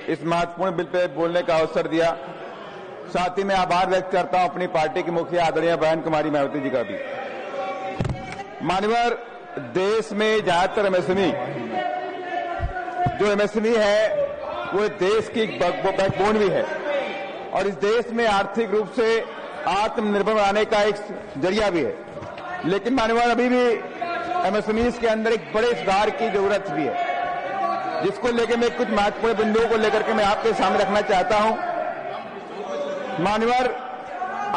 इस महत्वपूर्ण bill pay बोलने का अवसर दिया। साथ ही मैं आभार व्यक्त करता हूं अपनी पार्टी की मुखिया आदरणीय बहन कुमारी मायावती जी का भी। मान्यवर, देश में ज्यादातर एमएसएमई है वो देश की बैकबोन भी है और इस देश में आर्थिक रूप से आत्मनिर्भर बनाने का एक जरिया भी है। लेकिन मान्यवर, अभी भी एमएसएमई के अंदर एक बड़े सुधार की जरूरत भी है, जिसको लेकर मैं कुछ महत्वपूर्ण बिंदुओं को लेकर के मैं आपके सामने रखना चाहता हूं। मान्यवर,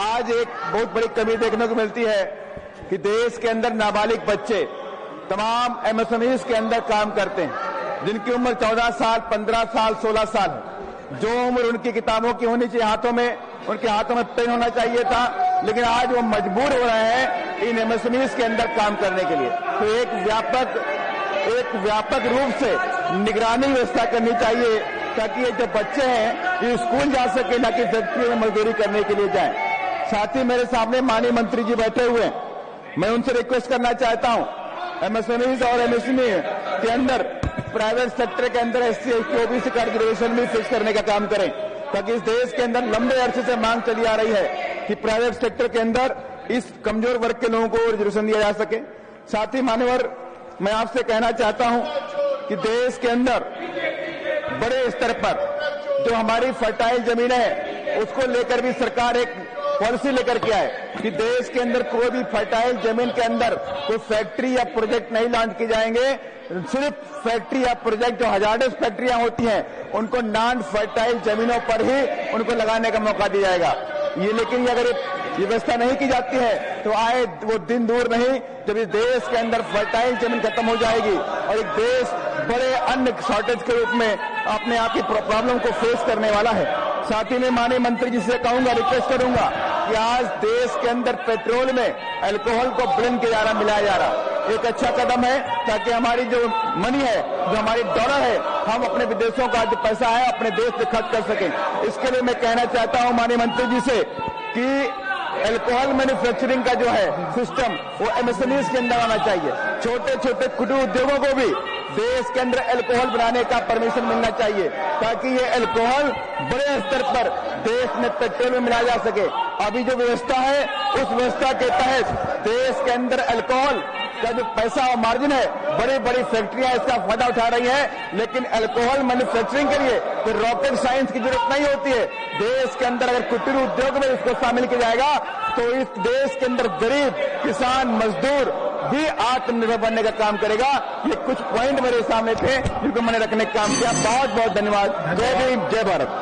आज एक बहुत बड़ी कमी देखने को मिलती है कि देश के अंदर नाबालिग बच्चे तमाम एमएसएमई के अंदर काम करते हैं, जिनकी उम्र 14 साल, 15 साल, 16 साल है। जो उम्र उनकी किताबों की होनी चाहिए, उनके हाथों में पेन होना चाहिए था, लेकिन आज वो मजबूर हो रहे हैं इन एमएसएमई के अंदर काम करने के लिए। तो एक व्यापक रूप से निगरानी व्यवस्था करनी चाहिए ताकि ये जो बच्चे हैं ये स्कूल जा सके, न कि फैक्ट्री में मजदूरी करने के लिए जाएं। साथ ही मेरे सामने माननीय मंत्री जी बैठे हुए हैं, मैं उनसे रिक्वेस्ट करना चाहता हूं एमएसएमई और एमएसएमई के अंदर प्राइवेट सेक्टर के अंदर एससी, एसटी, ओबीसी का रिजर्वेशन भी फिक्स करने का काम करें, ताकि इस देश के अंदर लंबे अरसे से मांग चली आ रही है कि प्राइवेट सेक्टर के अंदर इस कमजोर वर्ग के लोगों को रिजर्वेशन दिया जा सके। साथ ही मान्यवर, मैं आपसे कहना चाहता हूं कि देश के अंदर बड़े स्तर पर जो हमारी फर्टाइल जमीन है उसको लेकर भी सरकार एक पॉलिसी लेकर के आए कि देश के अंदर कोई भी फर्टाइल जमीन के अंदर कोई फैक्ट्री या प्रोजेक्ट नहीं लॉन्च किए जाएंगे। सिर्फ फैक्ट्री या प्रोजेक्ट जो हजार्डस फैक्ट्रियां होती हैं उनको नॉन फर्टाइल जमीनों पर ही उनको लगाने का मौका दिया जाएगा। लेकिन अगर ये व्यवस्था नहीं की जाती है तो आए वो दिन दूर नहीं जब इस देश के अंदर फर्टाइल जमीन खत्म हो जाएगी और एक देश बड़े अन्न शॉर्टेज के रूप में अपने आप की प्रॉब्लम को फेस करने वाला है। साथ ही मैं माननीय मंत्री जी से कहूंगा, रिक्वेस्ट करूंगा कि आज देश के अंदर पेट्रोल में अल्कोहल को ब्लेंड किया जा रहा, मिलाया जा रहा, एक अच्छा कदम है ताकि हमारी जो मनी है, जो हमारी डॉलर है, हम अपने विदेशों का जो पैसा है अपने देश में खर्च कर सकें। इसके लिए मैं कहना चाहता हूं माननीय मंत्री जी से कि अल्कोहल मैन्युफैक्चरिंग का जो है सिस्टम वो एमएसएमई के अंदर आना चाहिए। छोटे छोटे कुटीर उद्योगों को भी देश के अंदर अल्कोहल बनाने का परमिशन मिलना चाहिए ताकि ये अल्कोहल बड़े स्तर पर देश में पेट्रोल में मिलाया जा सके। अभी जो व्यवस्था है उस व्यवस्था के तहत देश के अंदर अल्कोहल का जो पैसा और मार्जिन है, बड़ी बड़ी फैक्ट्रियां इसका फायदा उठा रही हैं, लेकिन अल्कोहल मैन्युफैक्चरिंग के लिए तो रॉकेट साइंस की जरूरत नहीं होती है। देश के अंदर अगर कुटीर उद्योग में इसको शामिल किया जाएगा तो इस देश के अंदर गरीब किसान मजदूर भी आत्मनिर्भर बनने का काम करेगा। ये कुछ पॉइंट मेरे सामने थे जिनको मैंने रखने का काम किया। बहुत बहुत धन्यवाद। जय भीम, जय भारत।